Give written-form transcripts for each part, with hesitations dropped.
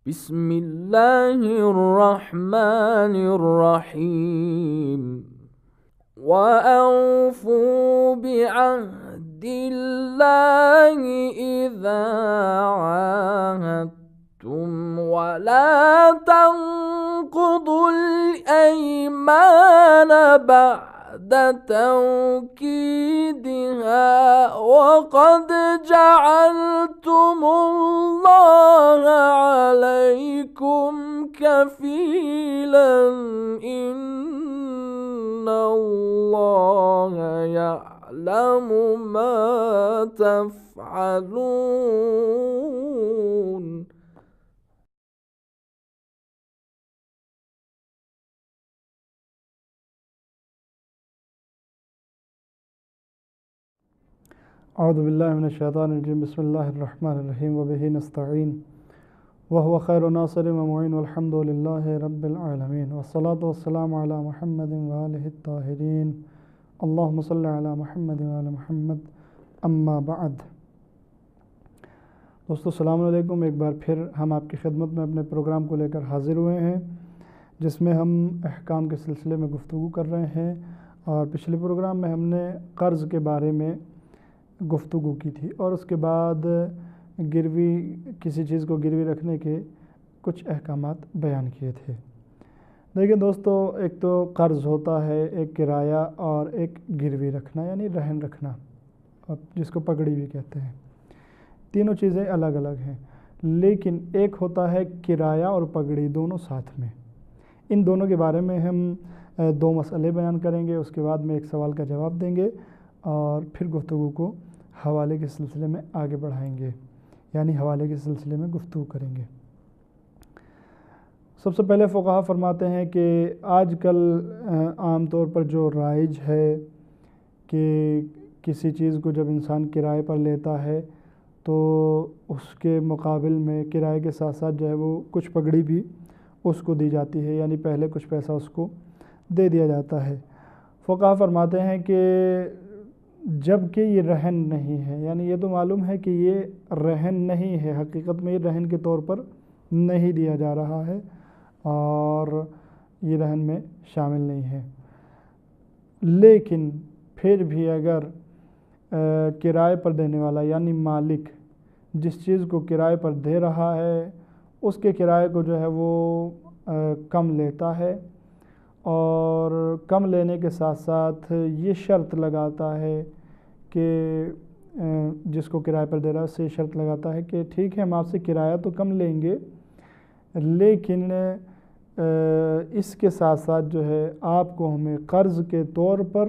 بسم الله الرحمن الرحيم وأوفوا بعهد الله إذا عاهدتم ولا تنقضوا الأيمان بعد توكيدها وقد جعلتم الله عليكم كفيلا إن الله يعلم ما تفعلون. اعوذ باللہ من الشیطان الرجیم بسم اللہ الرحمن الرحیم وبہ نستعین وهو خیر ناصر ومعین والحمد للہ رب العالمین والصلاة والسلام علی محمد وآلہ الطاہرین اللہم صلی علی محمد وآل محمد اما بعد. دوستو السلام علیکم. ایک بار پھر ہم آپ کی خدمت میں اپنے پروگرام کو لے کر حاضر ہوئے ہیں جس میں ہم احکام کے سلسلے میں گفتگو کر رہے ہیں، اور پچھلے پروگرام میں ہم نے قرض کے بارے میں گفتگو کی تھی اور اس کے بعد کسی چیز کو گروی رکھنے کے کچھ احکامات بیان کیے تھے. دیکھیں دوستو، ایک تو قرض ہوتا ہے، ایک کرایہ اور ایک گروی رکھنا یعنی رہن رکھنا، جس کو پگڑی بھی کہتے ہیں. تینوں چیزیں الگ الگ ہیں، لیکن ایک ہوتا ہے کرایہ اور پگڑی دونوں ساتھ میں. ان دونوں کے بارے میں ہم دو مسئلے بیان کریں گے، اس کے بعد میں ایک سوال کا جواب دیں گے اور پھر گفتگو کو حوالے کے سلسلے میں آگے بڑھائیں گے، یعنی حوالے کے سلسلے میں گفتگو کریں گے. سب سے پہلے فقہا فرماتے ہیں کہ آج کل عام طور پر جو رائج ہے کہ کسی چیز کو جب انسان کرائے پر لیتا ہے تو اس کے مقابل میں کرائے کے ساتھ ساتھ جو ہے وہ کچھ پگڑی بھی اس کو دی جاتی ہے، یعنی پہلے کچھ پیسہ اس کو دے دیا جاتا ہے. فقہا فرماتے ہیں کہ جب کہ یہ رہن نہیں ہے، یعنی یہ تو معلوم ہے کہ یہ رہن نہیں ہے، حقیقت میں یہ رہن کے طور پر نہیں دیا جا رہا ہے اور یہ رہن میں شامل نہیں ہے، لیکن پھر بھی اگر کرائے پر دینے والا یعنی مالک جس چیز کو کرائے پر دے رہا ہے اس کے کرائے کو جو ہے وہ کم لیتا ہے، اور کم لینے کے ساتھ ساتھ یہ شرط لگاتا ہے کہ جس کو کرائے پر دے رہا ہے اس سے شرط لگاتا ہے کہ ٹھیک ہے ہم آپ سے کرایہ تو کم لیں گے، لیکن اس کے ساتھ ساتھ جو ہے آپ کو ہمیں قرض کے طور پر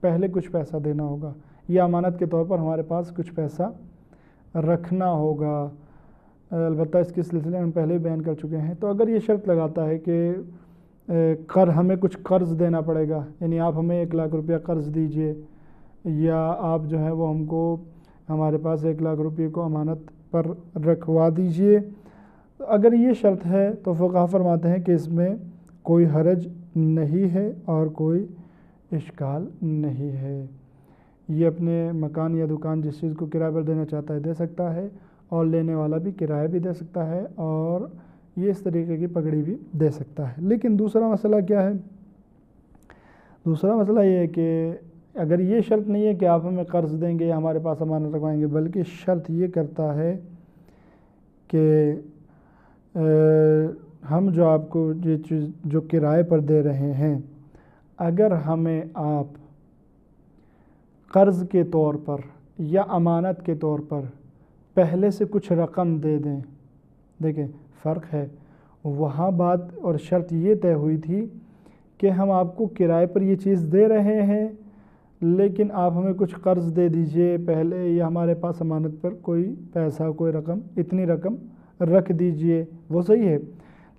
پہلے کچھ پیسہ دینا ہوگا یا امانت کے طور پر ہمارے پاس کچھ پیسہ رکھنا ہوگا. البتہ اس کے سلسلے میں ہم پہلے ہی بیان کر چکے ہیں. تو اگر یہ شرط لگاتا ہے کہ ہمیں کچھ قرض دینا پڑے گا، یعنی آپ ہمیں 1,00,000 روپیہ قرض دیجئے یا آپ جو ہے وہ ہم کو ہمارے پاس 1,00,000 روپے کو امانت پر رکھوا دیجئے، اگر یہ شرط ہے تو فقہا فرماتے ہیں کہ اس میں کوئی حرج نہیں ہے اور کوئی اشکال نہیں ہے. یہ اپنے مکان یا دکان جس چیز کو کرائے پر دینا چاہتا ہے دے سکتا ہے، اور لینے والا بھی کرایہ بھی دے سکتا ہے اور یہ اس طریقے کی پگڑی بھی دے سکتا ہے. لیکن دوسرا مسئلہ کیا ہے؟ دوسرا مسئلہ یہ ہے کہ اگر یہ شرط نہیں ہے کہ آپ ہمیں قرض دیں گے یا ہمارے پاس امانت رکھوائیں گے، بلکہ شرط یہ کرتا ہے کہ ہم جو آپ کو یہ چیز جو کرائے پر دے رہے ہیں اگر ہمیں آپ قرض کے طور پر یا امانت کے طور پر پہلے سے کچھ رقم دے دیں. دیکھیں فرق ہے، وہاں بات اور شرط یہ طے ہوئی تھی کہ ہم آپ کو کرائے پر یہ چیز دے رہے ہیں لیکن آپ ہمیں کچھ قرض دے دیجئے پہلے، یا ہمارے پاس امانت پر کوئی پیسہ کوئی رقم اتنی رقم رکھ دیجئے، وہ صحیح ہے.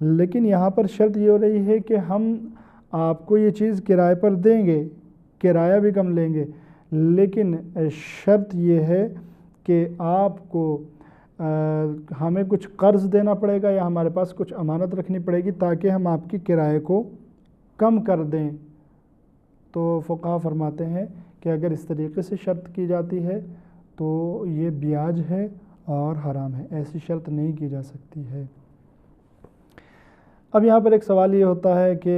لیکن یہاں پر شرط یہ ہو رہی ہے کہ ہم آپ کو یہ چیز کرائے پر دیں گے، کرایہ بھی کم لیں گے، لیکن شرط یہ ہے کہ آپ کو ہمیں کچھ قرض دینا پڑے گا یا ہمارے پاس کچھ امانت رکھنی پڑے گی تاکہ ہم آپ کی کرائے کو کم کر دیں. تو فقہا فرماتے ہیں کہ اگر اس طریقے سے شرط کی جاتی ہے تو یہ بیاج ہے اور حرام ہے، ایسی شرط نہیں کی جا سکتی ہے. اب یہاں پر ایک سوال یہ ہوتا ہے کہ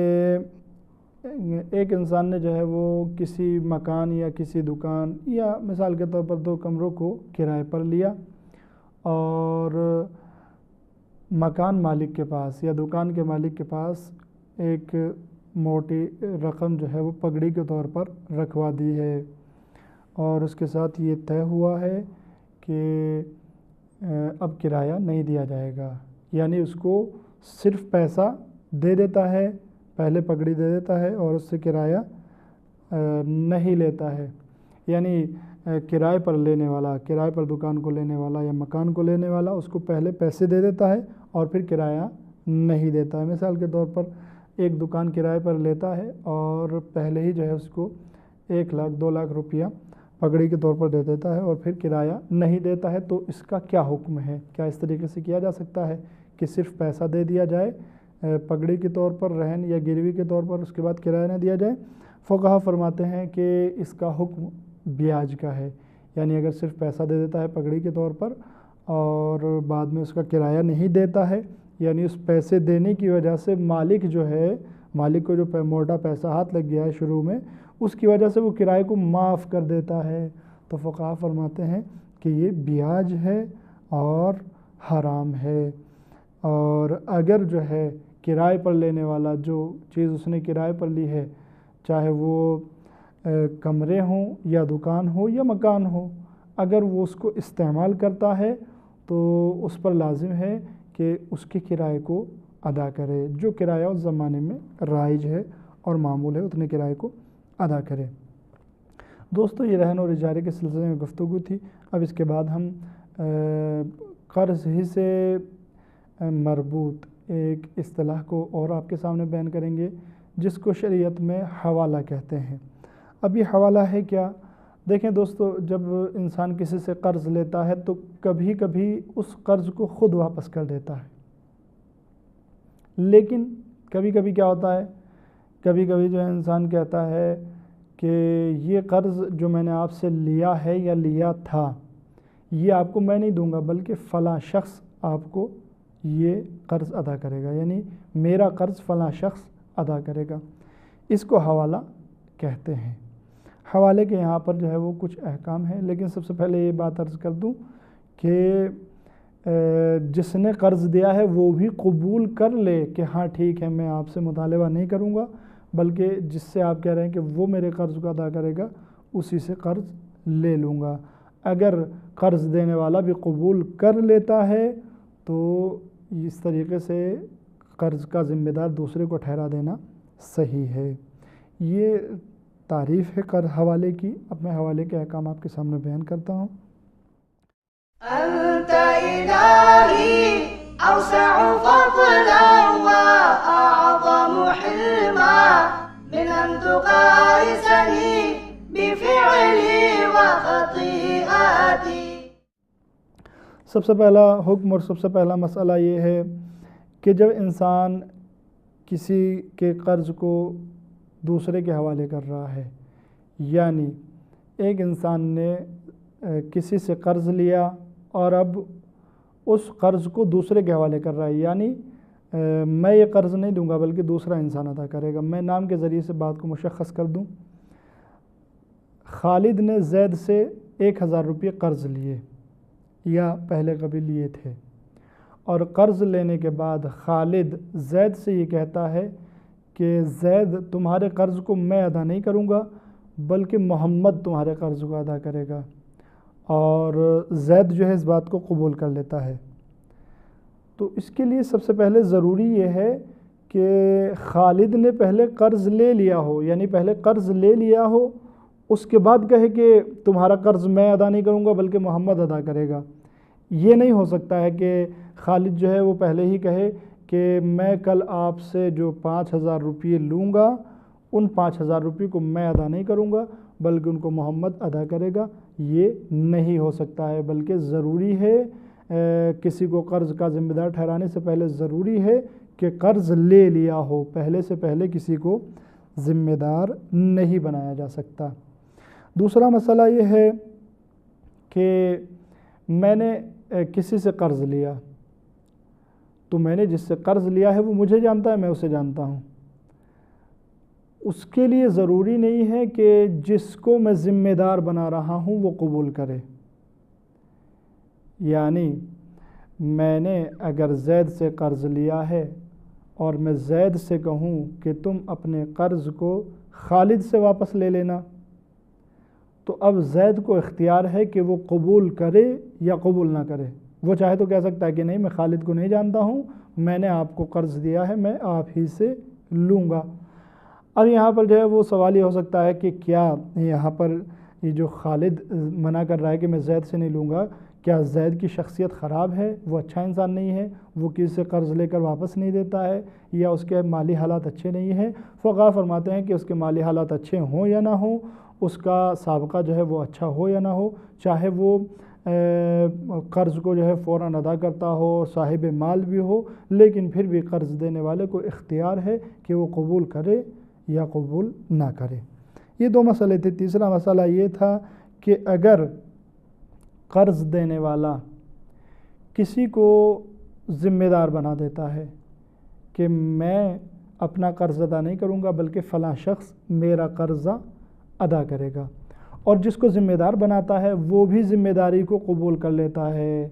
ایک انسان نے جو ہے وہ کسی مکان یا کسی دکان یا مثال کے طور پر 2 کمروں کو کرائے پر لیا، اور مکان مالک کے پاس یا دکان کے مالک کے پاس ایک موٹی رقم جو ہے وہ پگڑی کے طور پر رکھوا دی ہے، اور اس کے ساتھ یہ طے ہوا ہے کہ اب کرایہ نہیں دیا جائے گا، یعنی اس کو صرف پیسہ دے دیتا ہے، پہلے پگڑی دے دیتا ہے اور اس سے کرایہ نہیں لیتا ہے، یعنی کرائے پر لینے والا، کرائے پر دکان کو لینے والا یا مکان کو لینے والا اس کو پہلے پیسے دے دیتا ہے اور پھر کرایہ نہیں دیتا ہے۔ مثال کے طور پر ایک دکان کرائے پر لیتا ہے اور پہلے ہی جو ہے اس کو 1 لاکھ 2 لاکھ روپیہ پگڑی کے طور پر دے دیتا ہے اور پھر کرایہ نہیں دیتا ہے، تو اس کا کیا حکم ہے؟ کیا اس طریقے سے کیا جا سکتا ہے کہ صرف پیسہ دے دیا جائے پگڑی کے طور پر، رہن یا گروی کے طور پر، اس کے بعد کرایہ نہ دیا جائے؟ فقہا فرماتے ہیں کہ اس کا حکم بیاج کا ہے، یعنی اگر صرف پیسہ دے دیتا ہے پگڑی کے طور پر اور بعد میں اس کا کرایہ نہیں دیتا ہے، یعنی اس پیسے دینے کی وجہ سے مالک جو ہے، مالک کو جو موٹا پیسہ ہاتھ لگ گیا ہے شروع میں، اس کی وجہ سے وہ کرائے کو معاف کر دیتا ہے، تو فقہا فرماتے ہیں کہ یہ بیاج ہے اور حرام ہے۔ اور اگر جو ہے کرائے پر لینے والا جو چیز اس نے کرائے پر لی ہے، چاہے وہ کمرے ہوں یا دکان ہو یا مکان ہو، اگر وہ اس کو استعمال کرتا ہے تو اس پر لازم ہے کہ اس کے کرائے کو ادا کرے، جو کرایہ اس زمانے میں رائج ہے اور معمول ہے اتنے کرائے کو ادا کرے۔ دوستو، یہ رہن اور اجارے کے سلسلے میں گفتگو تھی۔ اب اس کے بعد ہم قرض ہی سے مربوط ایک اصطلاح کو اور آپ کے سامنے بیان کریں گے، جس کو شریعت میں حوالہ کہتے ہیں۔ اب یہ حوالہ ہے کیا؟ دیکھیں دوستو، جب انسان کسی سے قرض لیتا ہے تو کبھی کبھی اس قرض کو خود واپس کر دیتا ہے، لیکن کبھی کبھی کیا ہوتا ہے، کبھی کبھی جو ہے انسان کہتا ہے کہ یہ قرض جو میں نے آپ سے لیا ہے یا لیا تھا، یہ آپ کو میں نہیں دوں گا بلکہ فلاں شخص آپ کو یہ قرض ادا کرے گا، یعنی میرا قرض فلاں شخص ادا کرے گا۔ اس کو حوالہ کہتے ہیں۔ حوالے کے یہاں پر جو ہے وہ کچھ احکام ہیں، لیکن سب سے پہلے یہ بات عرض کر دوں کہ جس نے قرض دیا ہے وہ بھی قبول کر لے کہ ہاں ٹھیک ہے، میں آپ سے مطالبہ نہیں کروں گا، بلکہ جس سے آپ کہہ رہے ہیں کہ وہ میرے قرض کو ادا کرے گا اسی سے قرض لے لوں گا۔ اگر قرض دینے والا بھی قبول کر لیتا ہے تو اس طریقے سے قرض کا ذمہ دار دوسرے کو ٹھہرا دینا صحیح ہے۔ یہ تعریف ہے حوالے کی۔ اب میں حوالے کے احکام آپ کے سامنے بیان کرتا ہوں۔ أنت إلهي أوسع فضلا وأعظم حلما من أن تقايسني بفعلي وخطيئاتي۔ سب سے پہلا حکم اور سب سے پہلا مسئلہ یہ ہے کہ جب انسان کسی کے قرض کو دوسرے کے حوالے کر رہا ہے، یعنی ایک انسان نے کسی سے قرض لیا اور اب اس قرض کو دوسرے کے حوالے کر رہا ہے، یعنی میں یہ قرض نہیں دوں گا بلکہ دوسرا انسان ادا کرے گا۔ میں نام کے ذریعے سے بات کو مشخص کر دوں۔ خالد نے زید سے 1000 روپے قرض لیے یا پہلے کبھی لیے تھے، اور قرض لینے کے بعد خالد زید سے یہ کہتا ہے کہ زید تمہارے قرض کو میں ادا نہیں کروں گا بلکہ محمد تمہارے قرض کو ادا کرے گا، اور زید جو ہے اس بات کو قبول کر لیتا ہے۔ تو اس کے لیے سب سے پہلے ضروری یہ ہے کہ خالد نے پہلے قرض لے لیا ہو، یعنی پہلے قرض لے لیا ہو، اس کے بعد کہے کہ تمہارا قرض میں ادا نہیں کروں گا بلکہ محمد ادا کرے گا۔ یہ نہیں ہو سکتا ہے کہ خالد جو ہے وہ پہلے ہی کہے کہ میں کل آپ سے جو 5000 روپے لوں گا ان 5000 روپے کو میں ادا نہیں کروں گا بلکہ ان کو محمد ادا کرے گا۔ یہ نہیں ہو سکتا ہے، بلکہ ضروری ہے کسی کو قرض کا ذمہ دار ٹھہرانے سے پہلے ضروری ہے کہ قرض لے لیا ہو، پہلے سے پہلے کسی کو ذمہ دار نہیں بنایا جا سکتا۔ دوسرا مسئلہ یہ ہے کہ میں نے کسی سے قرض لیا تو میں نے جس سے قرض لیا ہے وہ مجھے جانتا ہے، میں اسے جانتا ہوں۔ اس کے لیے ضروری نہیں ہے کہ جس کو میں ذمہ دار بنا رہا ہوں وہ قبول کرے۔ یعنی میں نے اگر زید سے قرض لیا ہے اور میں زید سے کہوں کہ تم اپنے قرض کو خالد سے واپس لے لینا، تو اب زید کو اختیار ہے کہ وہ قبول کرے یا قبول نہ کرے۔ وہ چاہے تو کہہ سکتا ہے کہ نہیں، میں خالد کو نہیں جانتا ہوں، میں نے آپ کو قرض دیا ہے، میں آپ ہی سے لوں گا۔ اب یہاں پر جو ہے وہ سوال یہ ہو سکتا ہے کہ کیا یہاں پر یہ جو خالد منع کر رہا ہے کہ میں زید سے نہیں لوں گا، کیا زید کی شخصیت خراب ہے، وہ اچھا انسان نہیں ہے، وہ کسی سے قرض لے کر واپس نہیں دیتا ہے، یا اس کے مالی حالات اچھے نہیں ہیں؟ فقہا فرماتے ہیں کہ اس کے مالی حالات اچھے ہوں یا نہ ہوں، اس کا سابقہ جو ہے وہ اچھا ہو یا نہ ہو، چاہے وہ قرض کو جو ہے فوراً ادا کرتا ہو، صاحب مال بھی ہو، لیکن پھر بھی قرض دینے والے کو اختیار ہے کہ وہ قبول کرے یا قبول نہ کرے۔ یہ دو مسئلے تھے۔ تیسرا مسئلہ یہ تھا کہ اگر قرض دینے والا کسی کو ذمہ دار بنا دیتا ہے کہ میں اپنا قرض ادا نہیں کروں گا بلکہ فلاں شخص میرا قرضہ ادا کرے گا، اور جس کو ذمہ دار بناتا ہے وہ بھی ذمہ داری کو قبول کر لیتا ہے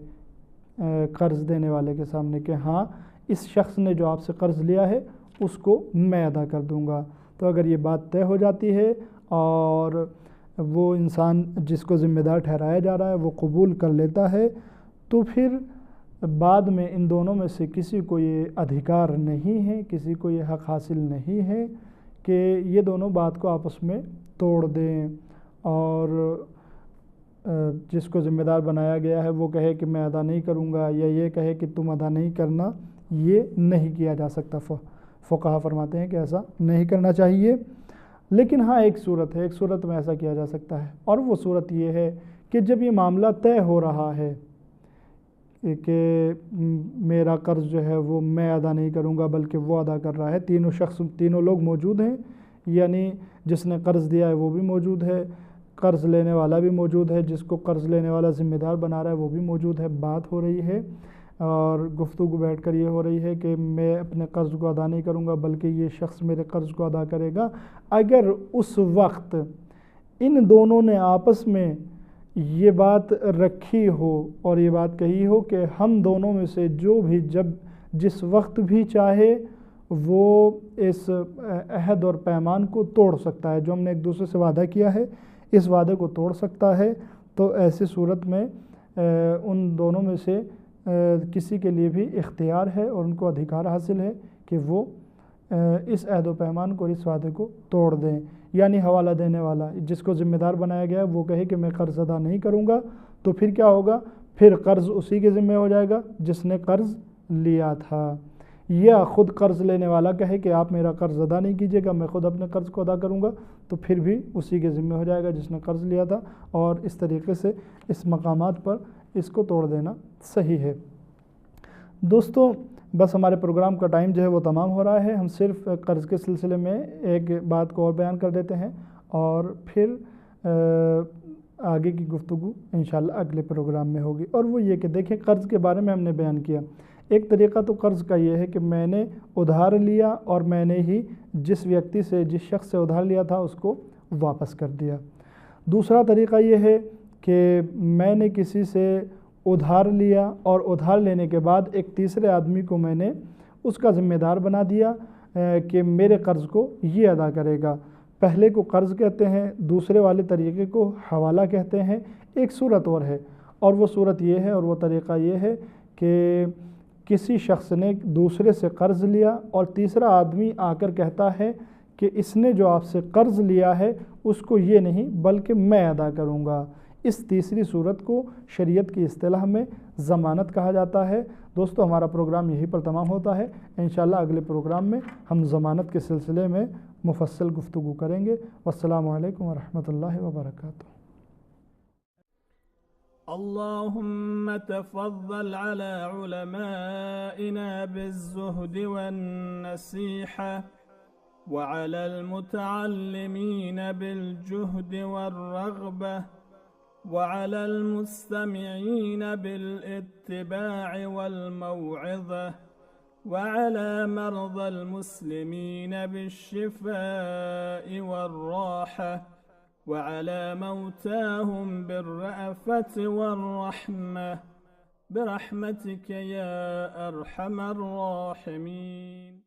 قرض دینے والے کے سامنے کہ ہاں اس شخص نے جو آپ سے قرض لیا ہے اس کو میں ادا کر دوں گا، تو اگر یہ بات طے ہو جاتی ہے اور وہ انسان جس کو ذمہ دار ٹھہرایا جا رہا ہے وہ قبول کر لیتا ہے، تو پھر بعد میں ان دونوں میں سے کسی کو یہ ادھیکار نہیں ہے، کسی کو یہ حق حاصل نہیں ہے کہ یہ دونوں بات کو آپس میں توڑ دیں، اور جس کو ذمہ دار بنایا گیا ہے وہ کہے کہ میں ادا نہیں کروں گا، یا یہ کہے کہ تم ادا نہیں کرنا، یہ نہیں کیا جا سکتا۔ فقہا فرماتے ہیں کہ ایسا نہیں کرنا چاہیے۔ لیکن ہاں ایک صورت ہے، ایک صورت میں ایسا کیا جا سکتا ہے، اور وہ صورت یہ ہے کہ جب یہ معاملہ طے ہو رہا ہے کہ میرا قرض جو ہے وہ میں ادا نہیں کروں گا بلکہ وہ ادا کر رہا ہے، تینوں لوگ موجود ہیں، یعنی جس نے قرض دیا ہے وہ بھی موجود ہے، قرض لینے والا بھی موجود ہے، جس کو قرض لینے والا ذمہ دار بنا رہا ہے وہ بھی موجود ہے، بات ہو رہی ہے اور گفتگو بیٹھ کر یہ ہو رہی ہے کہ میں اپنے قرض کو ادا نہیں کروں گا بلکہ یہ شخص میرے قرض کو ادا کرے گا۔ اگر اس وقت ان دونوں نے آپس میں یہ بات رکھی ہو اور یہ بات کہی ہو کہ ہم دونوں میں سے جو بھی جس وقت بھی چاہے وہ اس عہد اور پیمان کو توڑ سکتا ہے، جو ہم نے ایک دوسرے سے وعدہ کیا ہے اس وعدے کو توڑ سکتا ہے، تو ایسی صورت میں ان دونوں میں سے کسی کے لیے بھی اختیار ہے اور ان کو ادھیکار حاصل ہے کہ وہ اس عہد و پیمان کو، اس وعدے کو توڑ دیں۔ یعنی حوالہ دینے والا جس کو ذمہ دار بنایا گیا ہے وہ کہے کہ میں قرض ادا نہیں کروں گا، تو پھر کیا ہوگا؟ پھر قرض اسی کے ذمہ ہو جائے گا جس نے قرض لیا تھا، یا خود قرض لینے والا کہے کہ آپ میرا قرض ادا نہیں کیجیے گا، میں خود اپنے قرض کو ادا کروں گا، تو پھر بھی اسی کے ذمہ ہو جائے گا جس نے قرض لیا تھا، اور اس طریقے سے اس مقامات پر اس کو توڑ دینا صحیح ہے۔ دوستو بس ہمارے پروگرام کا ٹائم جو ہے وہ تمام ہو رہا ہے، ہم صرف قرض کے سلسلے میں ایک بات کو اور بیان کر دیتے ہیں اور پھر آگے کی گفتگو انشاءاللہ اگلے پروگرام میں ہوگی، اور وہ یہ کہ دیکھیں قرض کے بارے میں ہم نے بیان کیا۔ ایک طریقہ تو قرض کا یہ ہے کہ میں نے ادھار لیا اور میں نے ہی جس ویکتی سے، جس شخص سے ادھار لیا تھا اس کو واپس کر دیا۔ دوسرا طریقہ یہ ہے کہ میں نے کسی سے ادھار لیا اور ادھار لینے کے بعد ایک تیسرے آدمی کو میں نے اس کا ذمہ دار بنا دیا کہ میرے قرض کو یہ ادا کرے گا۔ پہلے کو قرض کہتے ہیں، دوسرے والے طریقے کو حوالہ کہتے ہیں۔ ایک صورت اور ہے، اور وہ صورت یہ ہے اور وہ طریقہ یہ ہے کہ کسی شخص نے دوسرے سے قرض لیا اور تیسرا آدمی آ کر کہتا ہے کہ اس نے جو آپ سے قرض لیا ہے اس کو یہ نہیں بلکہ میں ادا کروں گا۔ اس تیسری صورت کو شریعت کی اصطلاح میں ضمانت کہا جاتا ہے۔ دوستو ہمارا پروگرام یہیں پر تمام ہوتا ہے، انشاءاللہ اگلے پروگرام میں ہم ضمانت کے سلسلے میں مفصل گفتگو کریں گے۔ والسلام علیکم ورحمۃ اللہ وبرکاتہ۔ اللهم تفضل على علمائنا بالزهد والنصيحة، وعلى المتعلمين بالجهد والرغبة، وعلى المستمعين بالاتباع والموعظة، وعلى مرضى المسلمين بالشفاء والراحة، وعلى موتاهم بالرأفة والرحمة، برحمتك يا أرحم الراحمين.